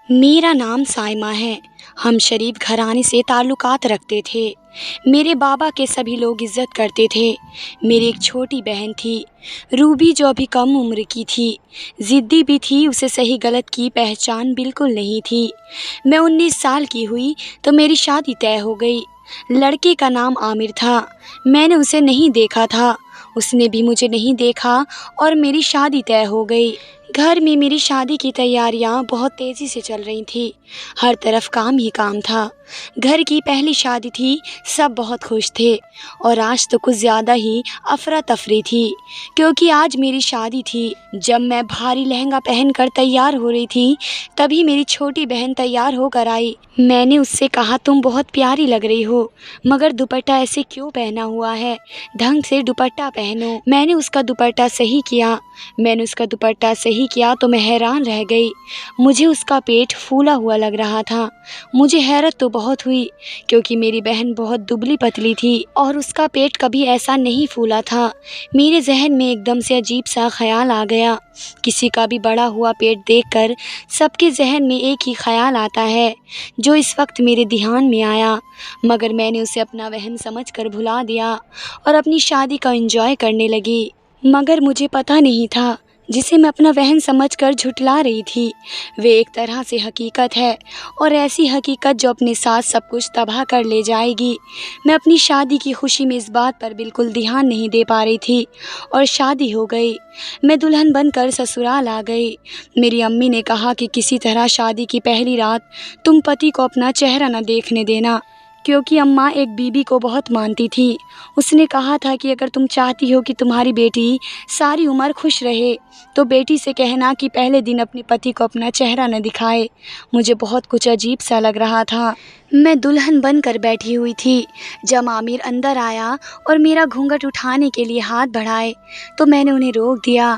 मेरा नाम साइमा है। हम शरीफ घराने से ताल्लुकात रखते थे। मेरे बाबा के सभी लोग इज़्ज़त करते थे। मेरी एक छोटी बहन थी, रूबी, जो अभी कम उम्र की थी। ज़िद्दी भी थी, उसे सही गलत की पहचान बिल्कुल नहीं थी। मैं 19 साल की हुई तो मेरी शादी तय हो गई। लड़के का नाम आमिर था। मैंने उसे नहीं देखा था, उसने भी मुझे नहीं देखा और मेरी शादी तय हो गई। घर में मेरी शादी की तैयारियां बहुत तेज़ी से चल रही थी। हर तरफ काम ही काम था। घर की पहली शादी थी, सब बहुत खुश थे और आज तो कुछ ज़्यादा ही अफरा तफरी थी, क्योंकि आज मेरी शादी थी। जब मैं भारी लहंगा पहनकर तैयार हो रही थी, तभी मेरी छोटी बहन तैयार होकर आई। मैंने उससे कहा, तुम बहुत प्यारी लग रही हो, मगर दुपट्टा ऐसे क्यों पहना हुआ है? ढंग से दुपट्टा पहनो। मैंने उसका दुपट्टा सही किया तो मैं हैरान रह गई। मुझे उसका पेट फूला हुआ लग रहा था। मुझे हैरत तो बहुत हुई, क्योंकि मेरी बहन बहुत दुबली पतली थी और उसका पेट कभी ऐसा नहीं फूला था। मेरे जहन में एकदम से अजीब सा ख्याल आ गया। किसी का भी बड़ा हुआ पेट देखकर सबके जहन में एक ही ख्याल आता है, जो इस वक्त मेरे ध्यान में आया। मगर मैंने उसे अपना वहम समझकर भुला दिया और अपनी शादी का एंजॉय करने लगी। मगर मुझे पता नहीं था, जिसे मैं अपना वहम समझकर झुठला रही थी, वे एक तरह से हकीकत है, और ऐसी हकीकत जो अपने साथ सब कुछ तबाह कर ले जाएगी। मैं अपनी शादी की खुशी में इस बात पर बिल्कुल ध्यान नहीं दे पा रही थी और शादी हो गई। मैं दुल्हन बनकर ससुराल आ गई। मेरी अम्मी ने कहा कि किसी तरह शादी की पहली रात तुम पति को अपना चेहरा न देखने देना, क्योंकि अम्मा एक बीबी को बहुत मानती थी। उसने कहा था कि अगर तुम चाहती हो कि तुम्हारी बेटी सारी उम्र खुश रहे, तो बेटी से कहना कि पहले दिन अपने पति को अपना चेहरा न दिखाए। मुझे बहुत कुछ अजीब सा लग रहा था। मैं दुल्हन बनकर बैठी हुई थी जब आमिर अंदर आया और मेरा घूंघट उठाने के लिए हाथ बढ़ाए, तो मैंने उन्हें रोक दिया।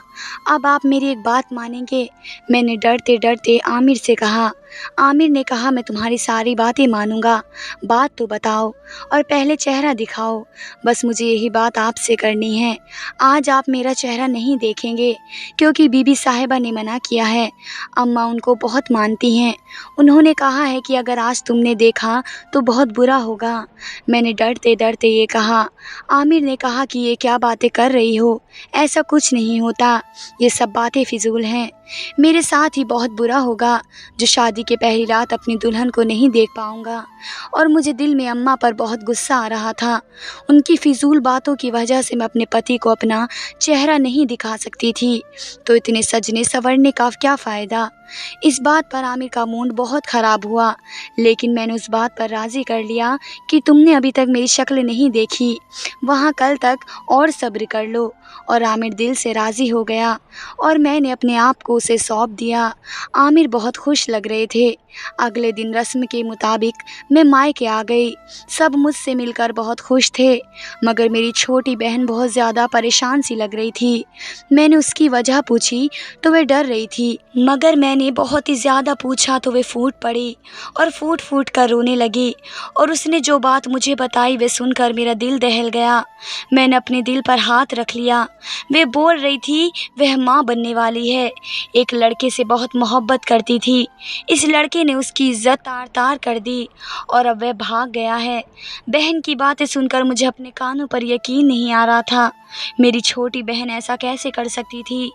अब आप मेरी एक बात मानेंगे? मैंने डरते डरते आमिर से कहा। आमिर ने कहा, मैं तुम्हारी सारी बातें मानूंगा, बात तो बताओ और पहले चेहरा दिखाओ। बस मुझे यही बात आपसे करनी है। आज आप मेरा चेहरा नहीं देखेंगे, क्योंकि बीबी साहिबा ने मना किया है। अम्मा उनको बहुत मानती हैं। उन्होंने कहा है कि अगर आज तुमने देखा तो बहुत बुरा होगा। मैंने डरते डरते ये कहा। आमिर ने कहा कि ये क्या बातें कर रही हो, ऐसा कुछ नहीं होता, ये सब बातें फिजूल हैं। मेरे साथ ही बहुत बुरा होगा, जो शादी के पहली रात अपनी दुल्हन को नहीं देख पाऊंगा। और मुझे दिल में अम्मा पर बहुत गुस्सा आ रहा था। उनकी फिजूल बातों की वजह से मैं अपने पति को अपना चेहरा नहीं दिखा सकती थी, तो इतने सजने संवरने का क्या फ़ायदा। इस बात पर आमिर का मूड बहुत ख़राब हुआ, लेकिन मैंने उस बात पर राज़ी कर लिया कि तुमने अभी तक मेरी शक्ल नहीं देखी, वहाँ कल तक और सब्र कर लो। और आमिर दिल से राज़ी हो गया और मैंने अपने आप को उसे सौंप दिया। आमिर बहुत खुश लग रहे थे। अगले दिन रस्म के मुताबिक मैं मायके आ गई। सब मुझसे मिलकर बहुत खुश थे, मगर मेरी छोटी बहन बहुत ज़्यादा परेशान सी लग रही थी। मैंने उसकी वजह पूछी तो वह डर रही थी, मगर मैंने बहुत ही ज़्यादा पूछा तो वे फूट पड़ी और फूट फूट कर रोने लगी। और उसने जो बात मुझे बताई वे सुनकर मेरा दिल दहल गया। मैंने अपने दिल पर हाथ रख लिया। वे बोल रही थी वह माँ बनने वाली है, एक लड़के से बहुत मोहब्बत करती थी, इस लड़के ने उसकी इज्जत तार तार कर दी और अब वह भाग गया है। बहन की बातें सुनकर मुझे अपने कानों पर यकीन नहीं आ रहा था। मेरी छोटी बहन ऐसा कैसे कर सकती थी?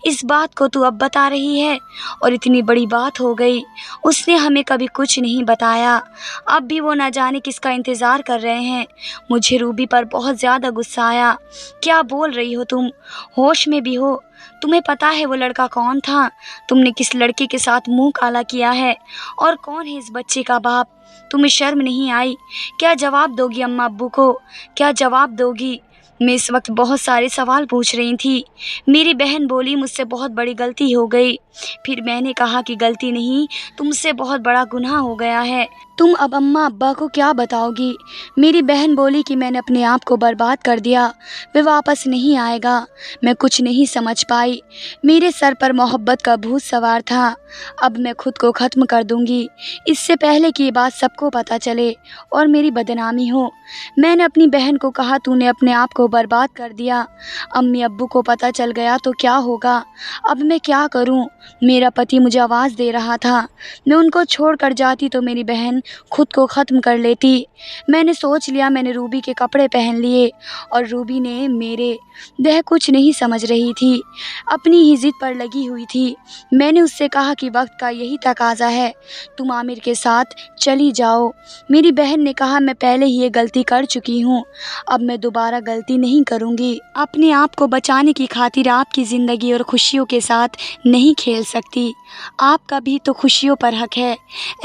इस बात को तू अब बता रही है और इतनी बड़ी बात हो गई। उसने हमें कभी कुछ नहीं बताया, अब भी वो न जाने किसका इंतज़ार कर रहे हैं। मुझे रूबी पर बहुत ज़्यादा गुस्सा आया। क्या बोल रही हो तुम? होश में भी हो? तुम्हें पता है वो लड़का कौन था? तुमने किस लड़के के साथ मुंह काला किया है? और कौन है इस बच्चे का बाप? तुम्हें शर्म नहीं आई? क्या जवाब दोगी अम्मा अब्बू को? क्या जवाब दोगी? मैं इस वक्त बहुत सारे सवाल पूछ रही थी। मेरी बहन बोली, मुझसे बहुत बड़ी गलती हो गई। फिर मैंने कहा कि गलती नहीं, तुमसे बहुत बड़ा गुनाह हो गया है। तुम अब अम्मा अब्बा को क्या बताओगी? मेरी बहन बोली कि मैंने अपने आप को बर्बाद कर दिया, वे वापस नहीं आएगा। मैं कुछ नहीं समझ पाई। मेरे सर पर मोहब्बत का भूत सवार था। अब मैं खुद को ख़त्म कर दूंगी, इससे पहले कि ये बात सबको पता चले और मेरी बदनामी हो। मैंने अपनी बहन को कहा, तूने अपने आप को बर्बाद कर दिया। अम्मी अब्बू को पता चल गया तो क्या होगा? अब मैं क्या करूं? मेरा पति मुझे आवाज़ दे रहा था। मैं उनको छोड़कर जाती तो मेरी बहन खुद को ख़त्म कर लेती। मैंने सोच लिया, मैंने रूबी के कपड़े पहन लिए और रूबी ने मेरे। वह कुछ नहीं समझ रही थी, अपनी ही ज़िद पर लगी हुई थी। मैंने उससे कहा कि वक्त का यही तकाज़ा है, तुम आमिर के साथ चली जाओ। मेरी बहन ने कहा, मैं पहले ही ये गलती कर चुकी हूँ, अब मैं दोबारा गलती नहीं करूँगी। अपने आप को बचाने की खातिर आपकी ज़िंदगी और खुशियों के साथ नहीं खेल सकती। आपका भी तो खुशियों पर हक है।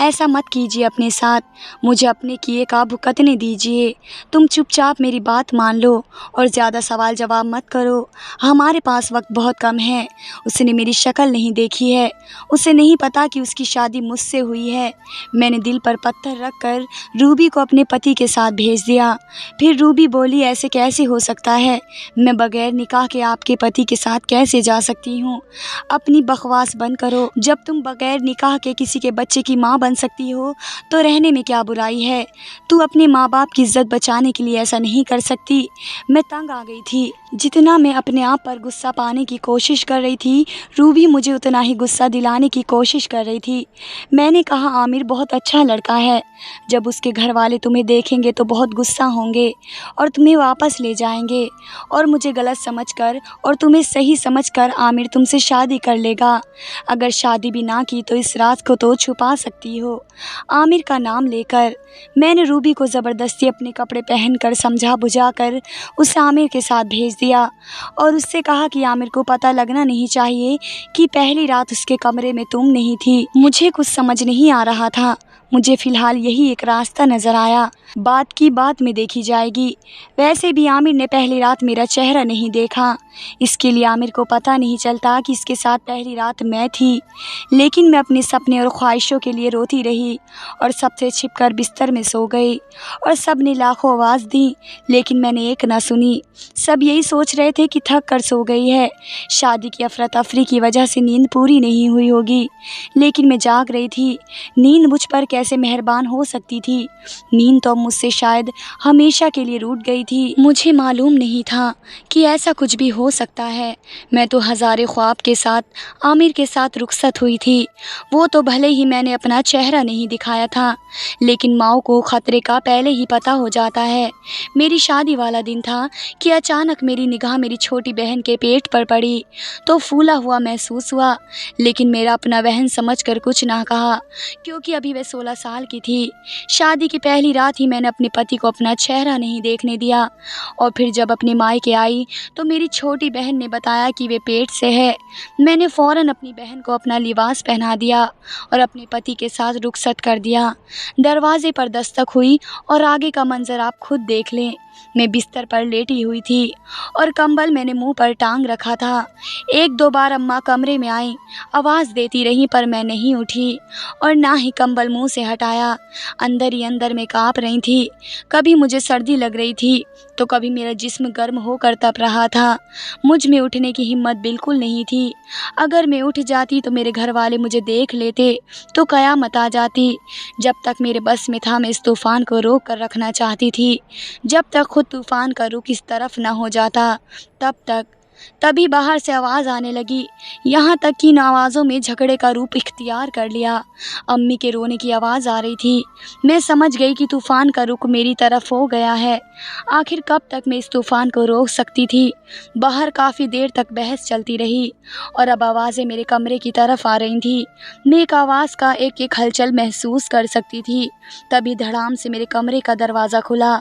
ऐसा मत कीजिए अपने साथ, मुझे अपने किए का भुगतने दीजिए। तुम चुपचाप मेरी बात मान लो और ज़्यादा सवाल जवाब मत करो। हमारे पास वक्त बहुत कम है। उसने मेरी शक्ल नहीं देखी है, उसे नहीं पता कि उसकी शादी मुझसे हुई है। मैंने दिल पर पत्थर रख कर रूबी को अपने पति के साथ भेज दिया। फिर रूबी बोली, ऐसे कैसे हो सकता है? मैं बगैर निकाह के आपके पति के साथ कैसे जा सकती हूँ? अपनी बकवास बंद करो। जब तुम बगैर निकाह के किसी के बच्चे की माँ बन सकती हो तो रहने में क्या बुराई है? तू अपने माँ बाप की इज्जत बचाने के लिए ऐसा नहीं कर सकती। मैं तंग आ गई थी। जितना मैं अपने आप पर गुस्सा पाने की कोशिश कर रही थी, रूबी मुझे उतना ही गुस्सा दिलाने की कोशिश कर रही थी। मैंने कहा, आमिर बहुत अच्छा लड़का है, जब उसके घर वाले तुम्हें देखेंगे तो बहुत गुस्सा होंगे और तुम्हें वापस ले जाएंगे और मुझे गलत समझकर और तुम्हें सही समझकर आमिर तुमसे शादी कर लेगा। अगर शादी भी ना की तो इस राज को तो छुपा सकती हो, आमिर का नाम लेकर। मैंने रूबी को ज़बरदस्ती अपने कपड़े पहनकर समझा बुझाकर उसे आमिर के साथ भेज दिया और उससे कहा कि आमिर को पता लगना नहीं चाहिए कि पहली रात उसके कमरे में तुम नहीं थी। मुझे कुछ समझ नहीं आ रहा था, मुझे फ़िलहाल यही एक रास्ता नज़र आया। बात की बात में देखी जाएगी। वैसे भी आमिर ने पहली रात मेरा चेहरा नहीं देखा, इसके लिए आमिर को पता नहीं चलता कि इसके साथ पहली रात मैं थी। लेकिन मैं अपने सपने और ख्वाहिशों के लिए रोती रही और सबसे छिपकर बिस्तर में सो गई और सब ने लाखों आवाज़ दी, लेकिन मैंने एक ना सुनी। सब यही सोच रहे थे कि थक कर सो गई है, शादी की अफरा तफरी की वजह से नींद पूरी नहीं हुई होगी। लेकिन मैं जाग रही थी। नींद मुझ पर कैसे मेहरबान हो सकती थी? नींद तो मुझसे शायद हमेशा के लिए रूठ गई थी। मुझे मालूम नहीं था कि ऐसा कुछ भी हो सकता है। मैं तो हज़ारे ख्वाब के साथ आमिर के साथ रुखसत हुई थी। वो तो भले ही मैंने अपना चेहरा नहीं दिखाया था, लेकिन माँ को ख़तरे का पहले ही पता हो जाता है। मेरी शादी वाला दिन था कि अचानक मेरी निगाह मेरी छोटी बहन के पेट पर पड़ी तो फूला हुआ महसूस हुआ, लेकिन मेरा अपना बहन समझकर कुछ ना कहा, क्योंकि अभी वह 16 साल की थी। शादी की पहली रात ही मैंने अपने पति को अपना चेहरा नहीं देखने दिया और फिर जब अपने मायके आई तो मेरी छोटी बहन ने बताया कि वे पेट से है। मैंने फ़ौरन अपनी बहन को अपना लिबास पहना दिया और अपने पति के साथ रुखसत कर दिया। दरवाजे पर दस्तक हुई और आगे का मंजर आप खुद देख लें। मैं बिस्तर पर लेटी हुई थी और कंबल मैंने मुंह पर टांग रखा था। एक दो बार अम्मा कमरे में आई, आवाज़ देती रही पर मैं नहीं उठी और ना ही कंबल मुंह से हटाया। अंदर ही अंदर में काँप रही थी। कभी मुझे सर्दी लग रही थी तो कभी मेरा जिस्म गर्म होकर तप रहा था। मुझ में उठने की हिम्मत बिल्कुल नहीं थी। अगर मैं उठ जाती तो मेरे घर वाले मुझे देख लेते तो कयामत आ जाती। जब तक मेरे बस में था मैं इस तूफ़ान को रोक कर रखना चाहती थी, जब तक खुद तूफ़ान का रुख इस तरफ न हो जाता तब तक। तभी बाहर से आवाज़ आने लगी, यहाँ तक कि इन आवाज़ों में झगड़े का रूप इख्तियार कर लिया। अम्मी के रोने की आवाज़ आ रही थी। मैं समझ गई कि तूफ़ान का रुख मेरी तरफ हो गया है। आखिर कब तक मैं इस तूफ़ान को रोक सकती थी? बाहर काफ़ी देर तक बहस चलती रही और अब आवाज़ें मेरे कमरे की तरफ आ रही थीं। मैं एक आवाज़ का एक एक हलचल महसूस कर सकती थी। तभी धड़ाम से मेरे कमरे का दरवाज़ा खुला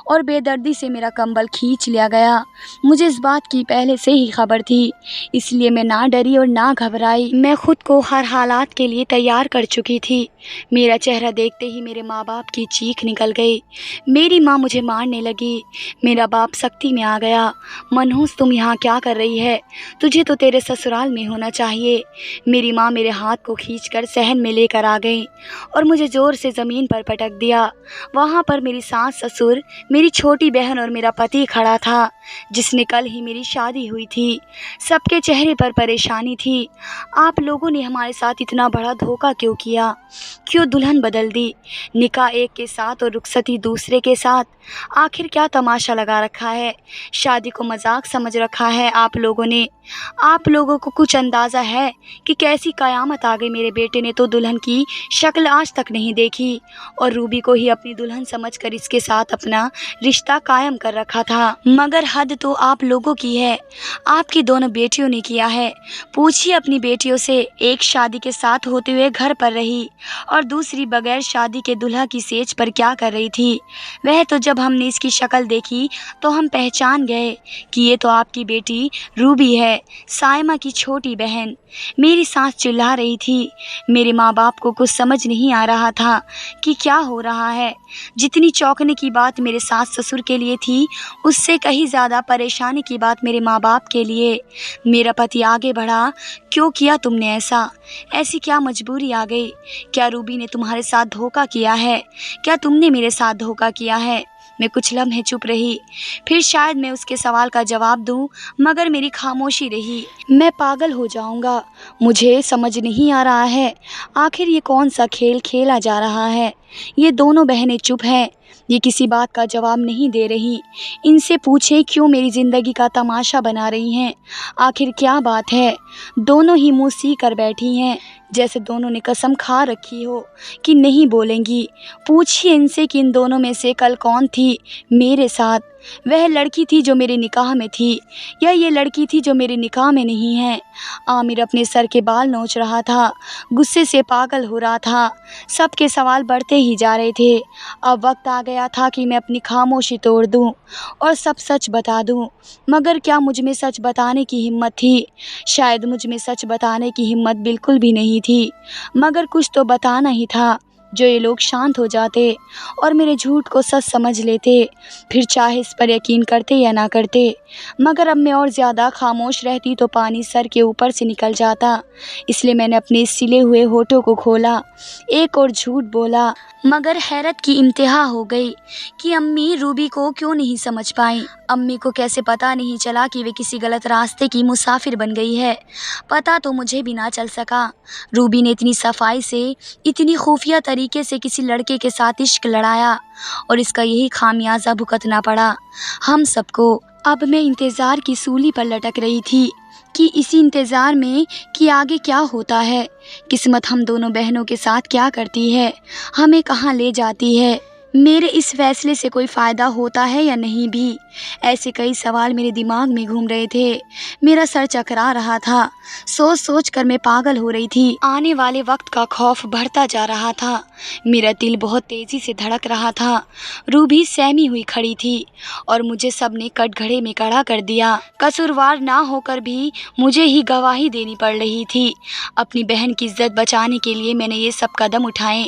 और बेदर्दी से मेरा कंबल खींच लिया गया। मुझे इस बात की पहले से ही खबर थी, इसलिए मैं ना डरी और ना घबराई। मैं खुद को हर हालात के लिए तैयार कर चुकी थी। मेरा चेहरा देखते ही मेरे माँ बाप की चीख निकल गई। मेरी माँ मुझे मारने लगी। मेरा बाप सख्ती में आ गया। मनहूस, तुम यहाँ क्या कर रही है? तुझे तो तेरे ससुराल में होना चाहिए। मेरी माँ मेरे हाथ को खींचकर सहन में लेकर आ गई और मुझे ज़ोर से ज़मीन पर पटक दिया। वहाँ पर मेरी सास, ससुर, मेरी छोटी बहन और मेरा पति खड़ा था। जिसने कल ही मेरी शादी हुई थी। सबके चेहरे पर परेशानी थी। आप लोगों ने हमारे साथ इतना बड़ा धोखा क्यों किया? क्यों दुल्हन बदल दी? निकाह एक के साथ और रुखसती दूसरे के साथ। आखिर क्या तमाशा लगा रखा है? शादी को मजाक समझ रखा है आप लोगों ने। आप लोगों को कुछ अंदाज़ा है कि कैसी कयामत आ गई? मेरे बेटे ने तो दुल्हन की शक्ल आज तक नहीं देखी और रूबी को ही अपनी दुल्हन समझकर इसके साथ अपना रिश्ता कायम कर रखा था। मगर हद तो आप लोगों की है। आपकी दोनों बेटियों ने किया है। पूछिए अपनी बेटियों से, एक शादी के साथ होते हुए घर पर रही और दूसरी बगैर शादी के दुल्हा की सेज पर क्या कर रही थी। वह तो जब हमने इसकी शक्ल देखी तो हम पहचान गए कि ये तो आपकी बेटी रूबी है, साइमा की छोटी बहन। मेरी सास चिल्ला रही थी। मेरे माँ बाप को कुछ समझ नहीं आ रहा था कि क्या हो रहा है। जितनी चौंकने की बात मेरे सास ससुर के लिए थी, उससे कहीं ज़्यादा परेशानी की बात मेरे माँ बाप के लिए। मेरा पति आगे बढ़ा। क्यों किया तुमने ऐसा? ऐसी क्या मजबूरी आ गई? क्या रूबी ने तुम्हारे साथ धोखा किया है? क्या तुमने मेरे साथ धोखा किया है? मैं कुछ लम्हे चुप रही। फिर शायद मैं उसके सवाल का जवाब दूं, मगर मेरी खामोशी रही। मैं पागल हो जाऊंगा। मुझे समझ नहीं आ रहा है आखिर ये कौन सा खेल खेला जा रहा है। ये दोनों बहनें चुप हैं। ये किसी बात का जवाब नहीं दे रही। इनसे पूछे क्यों मेरी ज़िंदगी का तमाशा बना रही हैं। आखिर क्या बात है? दोनों ही मुँह सी कर बैठी हैं, जैसे दोनों ने कसम खा रखी हो कि नहीं बोलेंगी। पूछिए इनसे कि इन दोनों में से कल कौन थी मेरे साथ? वह लड़की थी जो मेरे निकाह में थी, या ये लड़की थी जो मेरे निकाह में नहीं है? आमिर अपने सर के बाल नोच रहा था, गुस्से से पागल हो रहा था। सबके सवाल बढ़ते ही जा रहे थे। अब वक्त आ गया था कि मैं अपनी खामोशी तोड़ दूं और सब सच बता दूं। मगर क्या मुझ में सच बताने की हिम्मत थी? शायद मुझ में सच बताने की हिम्मत बिल्कुल भी नहीं थी, मगर कुछ तो बताना ही था। जो ये लोग शांत हो जाते और मेरे झूठ को सच समझ लेते, फिर चाहे इस पर यकीन करते या ना करते। मगर अब मैं और ज़्यादा खामोश रहती तो पानी सर के ऊपर से निकल जाता। इसलिए मैंने अपने सिले हुए होठों को खोला, एक और झूठ बोला। मगर हैरत की इंतहा हो गई कि अम्मी रूबी को क्यों नहीं समझ पाई। अम्मी को कैसे पता नहीं चला कि वे किसी गलत रास्ते की मुसाफिर बन गई है। पता तो मुझे भी ना चल सका। रूबी ने इतनी सफाई से, इतनी खुफिया तरीके से किसी लड़के के साथ इश्क लड़ाया और इसका यही खामियाजा भुगतना पड़ा हम सबको। अब मैं इंतज़ार की सूली पर लटक रही थी कि इसी इंतज़ार में कि आगे क्या होता है। किस्मत हम दोनों बहनों के साथ क्या करती है, हमें कहाँ ले जाती है। मेरे इस फैसले से कोई फ़ायदा होता है या नहीं भी, ऐसे कई सवाल मेरे दिमाग में घूम रहे थे। मेरा सर चकरा रहा था। सोच सोच कर मैं पागल हो रही थी। आने वाले वक्त का खौफ बढ़ता जा रहा था। मेरा दिल बहुत तेज़ी से धड़क रहा था। रूबी सहमी हुई खड़ी थी और मुझे सबने कटघरे में खड़ा कर दिया। कसूरवार ना होकर भी मुझे ही गवाही देनी पड़ रही थी। अपनी बहन की इज्जत बचाने के लिए मैंने ये सब कदम उठाए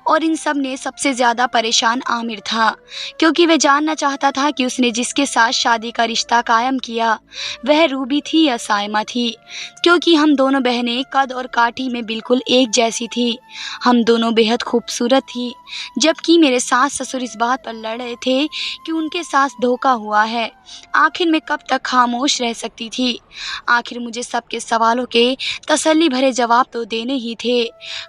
और इन सब ने सबसे ज़्यादा परेशान आमिर था, क्योंकि वह जानना चाहता था कि उसने जिसके साथ शादी का रिश्ता कायम किया वह रूबी थी या साइमा थी, क्योंकि हम दोनों बहनें कद और काठी में बिल्कुल एक जैसी थी। हम दोनों बेहद खूबसूरत थी, जबकि मेरे सास ससुर इस बात पर लड़ रहे थे कि उनके साथ धोखा हुआ है। आखिर मैं कब तक खामोश रह सकती थी? आखिर मुझे सबके सवालों के तसल्ली भरे जवाब तो देने ही थे।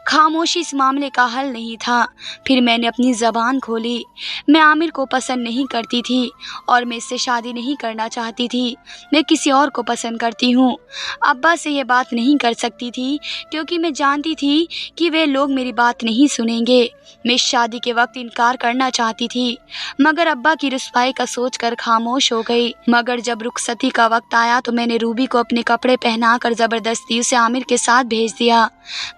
खामोशी इस मामले का हल नहीं था। फिर मैंने अपनी ज़बान खोली। मैं आमिर को पसंद नहीं करती थी और मैं इससे शादी नहीं करना चाहती थी। मैं किसी और को पसंद करती हूँ। अब्बा से ये बात नहीं कर सकती थी, क्योंकि मैं जानती थी कि वे लोग मेरी बात नहीं सुनेंगे। मैं शादी के वक्त इनकार करना चाहती थी, मगर अब्बा की रुसवाई का सोचकर खामोश हो गई। मगर जब रुखसती का वक्त आया तो मैंने रूबी को अपने कपड़े पहनाकर ज़बरदस्ती उसे आमिर के साथ भेज दिया।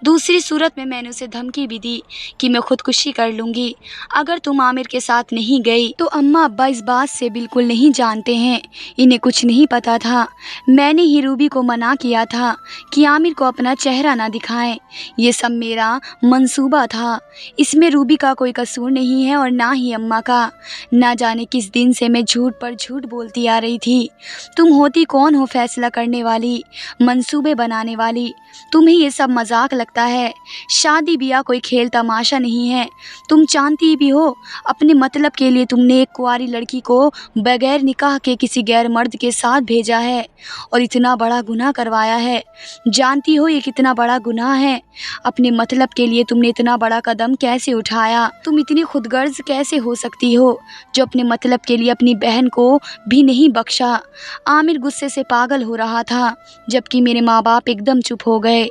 दूसरी सूरत में मैंने उसे धमकी भी दी कि मैं खुदकुशी कर लूँगी अगर तुम आमिर के साथ नहीं गई। तो अम्मा अब्बा इस बात से बिल्कुल नहीं जानते हैं, इन्हें कुछ नहीं पता था। मैंने ही रूबी को मना किया था कि आमिर को अपना चेहरा ना दिखाएं। ये सब मेरा मंसूबा था। इसमें रूबी का कोई कसूर नहीं है और ना ही अम्मा का। ना जाने किस दिन से मैं झूठ पर झूठ बोलती आ रही थी। तुम होती कौन हो फैसला करने वाली, मंसूबे बनाने वाली? तुम्हें ये सब मजाक लगता है। शादी ब्याह कोई खेल तमाशा नहीं है। तुम जानती भी हो अपने मतलब के लिए तुमने एक कुंवारी लड़की को बगैर निकाह के किसी गैर मर्द के साथ भेजा है और इतना बड़ा गुनाह करवाया है। जानती हो ये कितना बड़ा गुनाह है। अपने मतलब के लिए तुमने इतना बड़ा कदम कैसे उठाया? तुम इतनी खुदगर्ज कैसे हो सकती हो जो अपने मतलब के लिए अपनी बहन को भी नहीं बख्शा? आमिर गुस्से से पागल हो रहा था, जबकि मेरे माँ बाप एकदम चुप हो गए।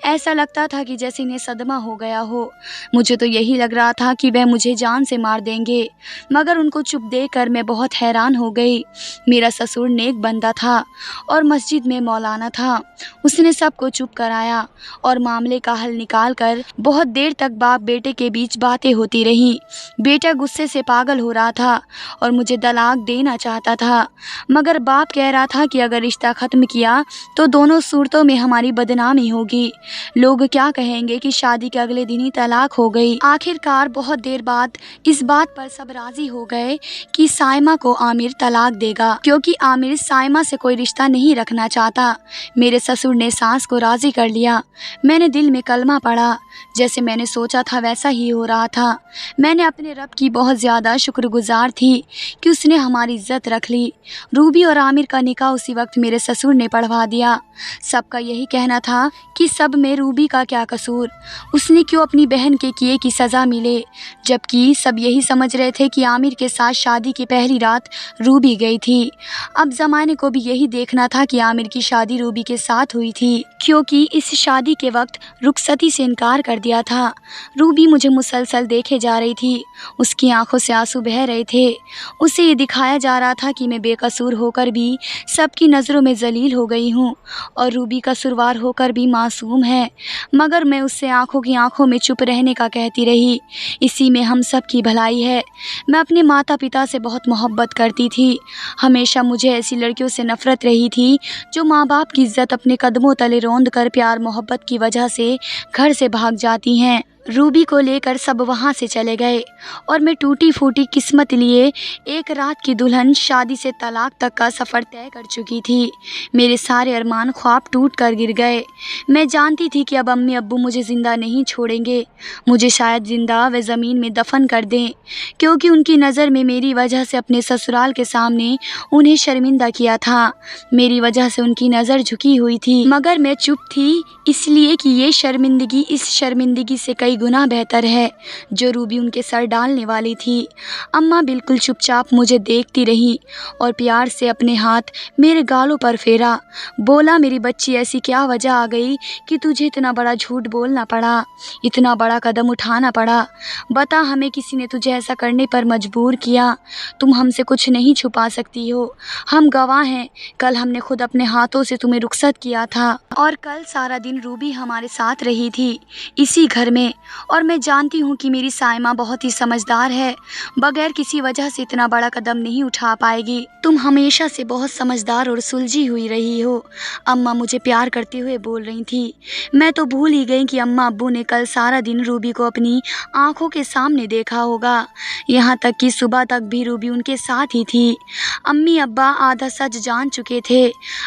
ऐसा लगता था कि जैसे इन्हें सदमा हो गया हो। मुझे तो यही लग रहा था कि वह मुझे जान से मार देंगे, मगर उनको चुप देखकर मैं बहुत हैरान हो गई। मेरा ससुर नेक बंदा था और मस्जिद में मौलाना था। उसने सबको चुप कराया और मामले का हल निकाल कर बहुत देर तक बाप बेटे के बीच बातें होती रहीं। बेटा गुस्से से पागल हो रहा था और मुझे तलाक देना चाहता था, मगर बाप कह रहा था कि अगर रिश्ता ख़त्म किया तो दोनों सूरतों में हमारी बदनामी होगी। लोग क्या कहेंगे कि शादी के अगले दिन ही तलाक हो गई। आखिरकार बहुत देर बाद इस बात पर सब राजी हो गए कि साइमा को आमिर तलाक देगा, क्योंकि आमिर साइमा से कोई रिश्ता नहीं रखना चाहता। मेरे ससुर ने सास को राजी कर लिया। मैंने दिल में कलमा पढ़ा। जैसे मैंने सोचा था वैसा ही हो रहा था। मैंने अपने रब की बहुत ज़्यादा शुक्रगुजार थी कि उसने हमारी इज्जत रख ली। रूबी और आमिर का निकाह उसी वक्त मेरे ससुर ने पढ़वा दिया। सबका यही कहना था कि सब में रूबी का क्या कसूर, उसने क्यों अपनी बहन के किए की सज़ा मिले, जबकि सब यही समझ रहे थे कि आमिर के साथ शादी की पहली रात रूबी गई थी। अब ज़माने को भी यही देखना था कि आमिर की शादी रूबी के साथ हुई थी, क्योंकि इस शादी के वक्त रुखसती से इनकार कर दिया था। रूबी मुझे मुसलसल देखे जा रही थी। उसकी आंखों से आंसू बह रहे थे। उसे ये दिखाया जा रहा था कि मैं बेकसूर होकर भी सबकी नज़रों में जलील हो गई हूँ और रूबी कसूरवार होकर भी मासूम है, मगर मैं उससे आंखों की आंखों में चुप रहने का कहती रही। इसी में हम सब की भलाई है। मैं अपने माता पिता से बहुत मोहब्बत करती थी। हमेशा मुझे ऐसी लड़कियों से नफरत रही थी जो माँ बाप की इज्जत अपने कदमों तले रौंद कर प्यार मोहब्बत की वजह से घर से भाग जाती हैं। रूबी को लेकर सब वहाँ से चले गए और मैं टूटी फूटी किस्मत लिए एक रात की दुल्हन शादी से तलाक तक का सफ़र तय कर चुकी थी। मेरे सारे अरमान ख्वाब टूट कर गिर गए। मैं जानती थी कि अब अम्मी अब्बू मुझे ज़िंदा नहीं छोड़ेंगे। मुझे शायद ज़िंदा व ज़मीन में दफन कर दें, क्योंकि उनकी नज़र में मेरी वजह से अपने ससुराल के सामने उन्हें शर्मिंदा किया था। मेरी वजह से उनकी नज़र झुकी हुई थी, मगर मैं चुप थी, इसलिए कि ये शर्मिंदगी इस शर्मिंदगी से कई गुना बेहतर है जो रूबी उनके सर डालने वाली थी। अम्मा बिल्कुल चुपचाप मुझे देखती रही और प्यार से अपने हाथ मेरे गालों पर फेरा। बोला, मेरी बच्ची, ऐसी क्या वजह आ गई कि तुझे इतना बड़ा झूठ बोलना पड़ा, इतना बड़ा कदम उठाना पड़ा? बता, हमें किसी ने तुझे ऐसा करने पर मजबूर किया? तुम हमसे कुछ नहीं छुपा सकती हो। हम गवाह हैं। कल हमने खुद अपने हाथों से तुम्हें रुखसत किया था और कल सारा दिन रूबी हमारे साथ रही थी इसी घर में। और मैं जानती हूँ कि मेरी साइमा बहुत ही समझदार है, बगैर किसी वजह से इतना बड़ा कदम नहीं उठा पाएगी। तुम हमेशा से बहुत समझदार और सुलझी हुई रही हो। अम्मा मुझे प्यार करते हुए बोल रही थी। मैं तो भूल ही गई कि अम्मा अब्बू ने कल सारा दिन रूबी को अपनी आंखों के सामने देखा होगा। यहाँ तक कि सुबह तक भी रूबी उनके साथ ही थी। अम्मी अब्बा आधा सच जान चुके थे।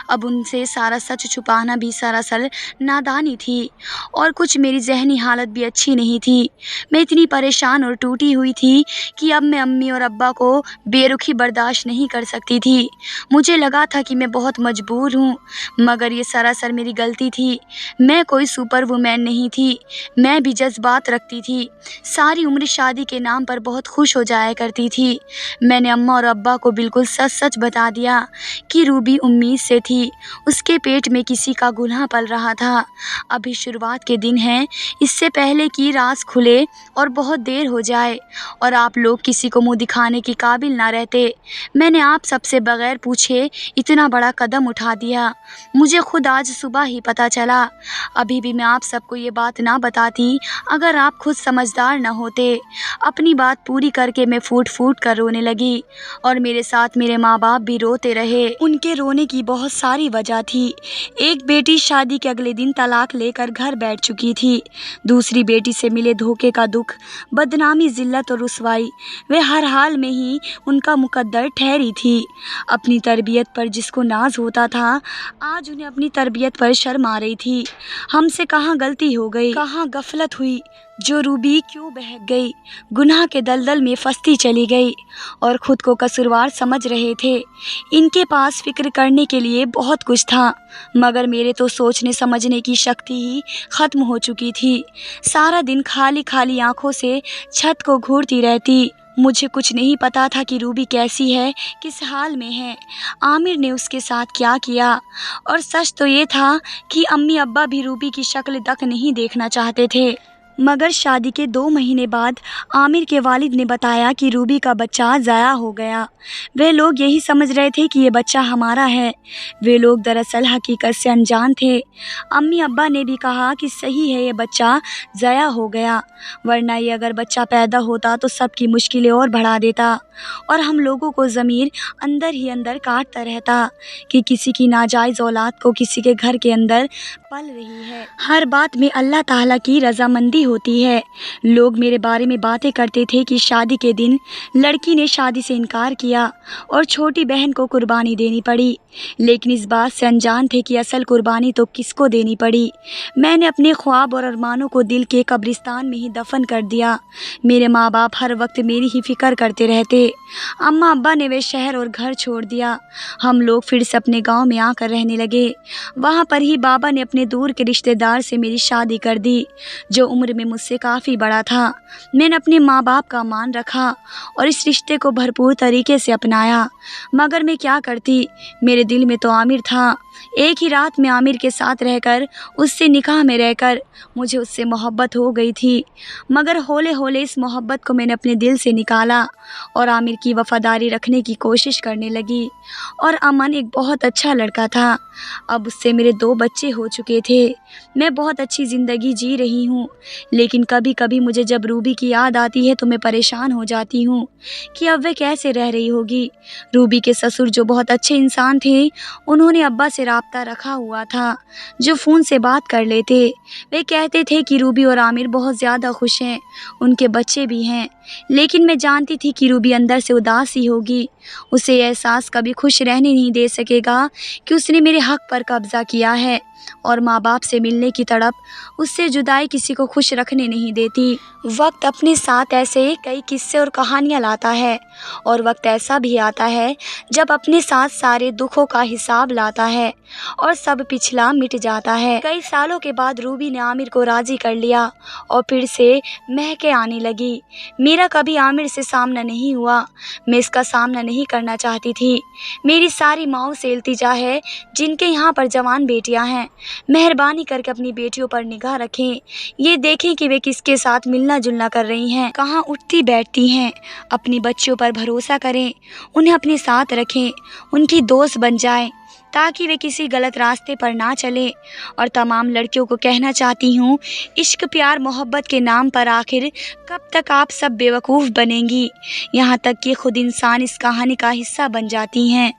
अब उनसे सारा सच छुपाना भी सरासर नादानी थी और कुछ मेरी जहनी हालत भी अच्छी नहीं थी। मैं इतनी परेशान और टूटी हुई थी कि अब मैं अम्मी और अब्बा को बेरुखी बर्दाश्त नहीं कर सकती थी। मुझे लगा था कि मैं बहुत मजबूर हूँ, मगर ये सरासर मेरी गलती थी। मैं कोई सुपर वुमैन नहीं थी। मैं भी जज्बात रखती थी। सारी उम्र शादी के नाम पर बहुत खुश हो जाया करती थी। मैंने अम्मा और अब्बा को बिल्कुल सच सच बता दिया कि रूबी उम्मीद से थी। उसके पेट में किसी का गुनाह पल रहा था। अभी शुरुआत के दिन हैं, इससे पहले कि राज खुले और बहुत देर हो जाए और आप लोग किसी को मुंह दिखाने के काबिल ना रहते, मैंने आप सबसे बगैर पूछे इतना बड़ा कदम उठा दिया। मुझे खुद आज सुबह ही पता चला। अभी भी मैं आप सबको ये बात ना बताती अगर आप खुद समझदार ना होते। अपनी बात पूरी करके मैं फूट फूट कर रोने लगी और मेरे साथ मेरे माँ बाप भी रोते रहे। उनके रोने की बहुत सारी वजह थी। एक बेटी शादी के अगले दिन तलाक लेकर घर बैठ चुकी थी। दूसरी बेटी से मिले धोखे का दुख, बदनामी, जिल्लत और रुसवाई वे हर हाल में ही उनका मुकद्दर ठहरी थी। अपनी तरबियत पर जिसको नाज होता था, आज उन्हें अपनी तरबियत पर शर्म आ रही थी। हमसे कहाँ गलती हो गई, कहाँ गफलत हुई जो रूबी क्यों बहक गई, गुनाह के दलदल में फंसती चली गई और ख़ुद को कसूरवार समझ रहे थे। इनके पास फ़िक्र करने के लिए बहुत कुछ था, मगर मेरे तो सोचने समझने की शक्ति ही ख़त्म हो चुकी थी। सारा दिन खाली खाली आँखों से छत को घूरती रहती। मुझे कुछ नहीं पता था कि रूबी कैसी है, किस हाल में है, आमिर ने उसके साथ क्या किया। और सच तो ये था कि अम्मी अब्बा भी रूबी की शक्ल तक नहीं देखना चाहते थे। मगर शादी के 2 महीने बाद आमिर के वालिद ने बताया कि रूबी का बच्चा ज़ाया हो गया। वे लोग यही समझ रहे थे कि ये बच्चा हमारा है। वे लोग दरअसल हकीकत से अनजान थे। अम्मी अब्बा ने भी कहा कि सही है, ये बच्चा ज़ाया हो गया, वरना ये अगर बच्चा पैदा होता तो सबकी मुश्किलें और बढ़ा देता और हम लोगों को ज़मीर अंदर ही अंदर काटता रहता कि किसी की नाजायज़ औलाद को किसी के घर के अंदर पल रही है। हर बात में अल्लाह ताला की रजामंदी होती है। लोग मेरे बारे में बातें करते थे कि शादी के दिन लड़की ने शादी से इनकार किया और छोटी बहन को कुर्बानी देनी पड़ी, लेकिन इस बात से अनजान थे कि असल कुर्बानी तो किसको देनी पड़ी। मैंने अपने ख्वाब और अरमानों को दिल के कब्रिस्तान में ही दफन कर दिया। मेरे माँ बाप हर वक्त मेरी ही फिक्र करते रहते। अम्मा अब्बा ने वे शहर और घर छोड़ दिया। हम लोग फिर से अपने गांव में आकर रहने लगे। वहाँ पर ही बाबा ने अपने दूर के रिश्तेदार से मेरी शादी कर दी, जो उम्र में मुझसे काफ़ी बड़ा था। मैंने अपने माँ बाप का मान रखा और इस रिश्ते को भरपूर तरीके से अपनाया। मगर मैं क्या करती, मेरे दिल में तो आमिर था। एक ही रात में आमिर के साथ रहकर, उससे निकाह में रहकर मुझे उससे मोहब्बत हो गई थी। मगर हौले हौले इस मोहब्बत को मैंने अपने दिल से निकाला और आमिर की वफ़ादारी रखने की कोशिश करने लगी। और अमन एक बहुत अच्छा लड़का था। अब उससे मेरे 2 बच्चे हो चुके थे। मैं बहुत अच्छी ज़िंदगी जी रही हूँ, लेकिन कभी कभी मुझे जब रूबी की याद आती है तो मैं परेशान हो जाती हूँ कि अब वह कैसे रह रही होगी। रूबी के ससुर जो बहुत अच्छे इंसान थे, उन्होंने अब्बा से राब्ता रखा हुआ था, जो फ़ोन से बात कर लेते। वे कहते थे कि रूबी और आमिर बहुत ज़्यादा खुश हैं, उनके बच्चे भी हैं। लेकिन मैं जानती थी कि रूबी अंदर से उदास ही होगी। उसे एहसास कभी खुश रहने नहीं दे सकेगा कि उसने मेरे हक़ पर कब्ज़ा किया है और माँ बाप से मिलने की तड़प उससे जुदाई किसी को खुश रखने नहीं देती। वक्त अपने साथ ऐसे कई किस्से और कहानियाँ लाता है और वक्त ऐसा भी आता है जब अपने साथ सारे दुखों का हिसाब लाता है और सब पिछला मिट जाता है। कई सालों के बाद रूबी ने आमिर को राज़ी कर लिया और फिर से महके आने लगी। मेरा कभी आमिर से सामना नहीं हुआ, मैं इसका सामना नहीं करना चाहती थी। मेरी सारी माओं से इल्तिजा है जिनके यहाँ पर जवान बेटियाँ हैं, मेहरबानी करके अपनी बेटियों पर निगाह रखें। ये देखें कि वे किसके साथ मिलना जुलना कर रही हैं, कहाँ उठती बैठती हैं। अपनी बच्चियों पर भरोसा करें, उन्हें अपने साथ रखें, उनकी दोस्त बन जाएं ताकि वे किसी गलत रास्ते पर ना चले। और तमाम लड़कियों को कहना चाहती हूँ, इश्क प्यार मोहब्बत के नाम पर आखिर कब तक आप सब बेवकूफ़ बनेंगी, यहाँ तक कि खुद इंसान इस कहानी का हिस्सा बन जाती हैं।